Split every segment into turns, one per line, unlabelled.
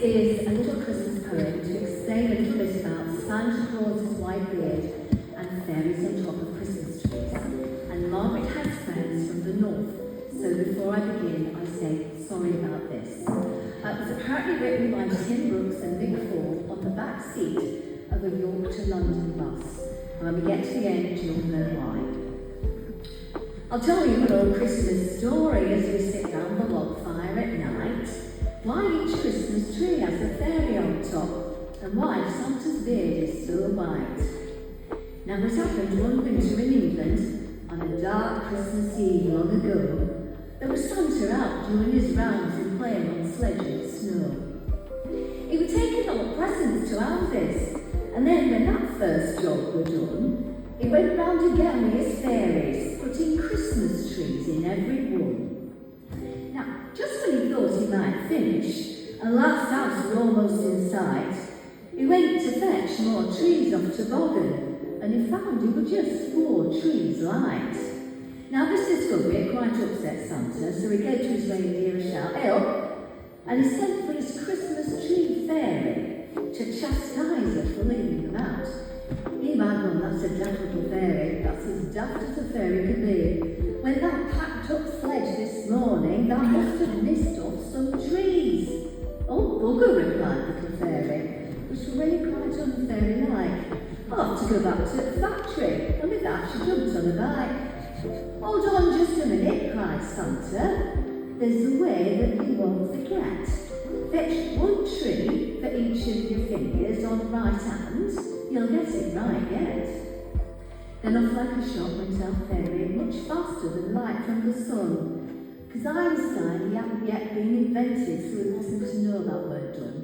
is a little Christmas poem to explain a little bit about Santa Claus's white beard and fairies on top of Christmas trees. And Margaret has friends from the north, so before I begin, I say sorry about this. It was apparently written by Tim Brooks and Mick on the back seat of a York to London bus. And when we get to the end, you'll know why. I'll tell you an old Christmas story as we sit round the log fire at night. Why each Christmas tree has a fairy on top, and why Santa's beard is so white. Now it happened one winter in England, on a dark Christmas Eve long ago. There was Santa out doing his rounds and playing on sledge in the snow. He was taking all presents to houses, and then when that first job was done, he went round again with his fairies, putting Christmas trees in every one. Now, just when he thought he might finish, and last house was almost in sight, he went to fetch more trees off Toboggan, and he found he were just 4 trees light. Now this discovery quite upset Santa, so he gave to his reindeer a shout, "Help!" And he sent for his Christmas tree fairy to chastise her for leaving them out. Hey, my God, that's a daft little fairy. That's as daft as a fairy could be. When that packed up sledge this morning, that must have missed off some trees. "Oh, bugger," replied the little fairy, which was really quite unfairy-like. "I'll have to go back to the factory." And with that, she jumped on a bike. "Hold on just a minute," cried Santa. "There's a way that you won't forget. Fetch 1 tree for each of your fingers on the right hand. You'll get it right yet." Then off like a shot went our fairy, much faster than light from the sun. Because Einstein, he hadn't yet been invented, so he wasn't to know that weren't done.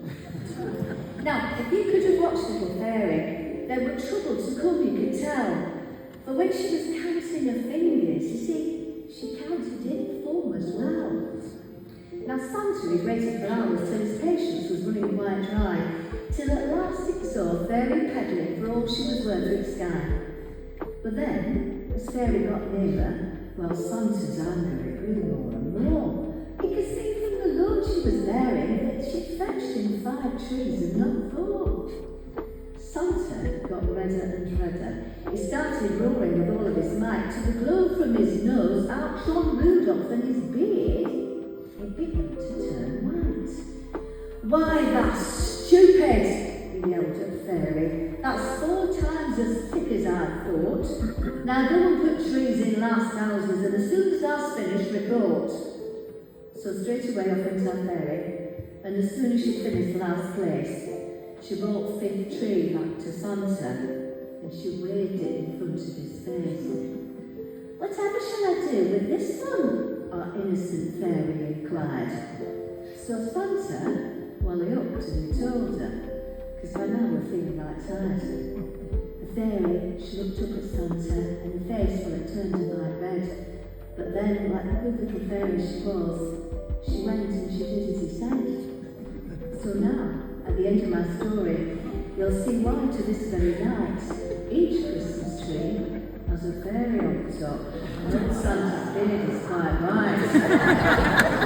Now, if you could have watched Little Fairy, there were trouble to come, you could tell. But when she was counting her fingers, you see, she counted in form as well. Now Santa had waited for hours till his patience was running quite dry, till at last he saw Fairy peddling for all she was worth in the sky. But then, as Fairy got nearer, well, Santa's anger grew more and more. He could see from the load she was bearing that she'd fetched him 5 trees and not 4. Santa got redder and redder. He started roaring with all of his might, till the glow from his nose outshone Rudolph, and his beard, it began to turn white. "Why, that's stupid!" he yelled at Fairy. "That's 4 times as thick as I thought. Now go and put trees in last houses, and as soon as I've finished, report." So straight away off went our Fairy, and as soon as she finished last place, she brought 5th tree back to Santa, and she waved it in front of his face. "Whatever shall I do with this one?" our innocent fairy inquired. So Santa, well, he upped and he told her, because by now we're feeling right tired. The fairy, she looked up at Santa, and her face, well, it turned a light red. But then, like the good little fairy she was, she went and she did as he said. So now, at the end of my story, you'll see why to this very night, each Christmas tree has a fairy on top, and Santa's beard is quite white.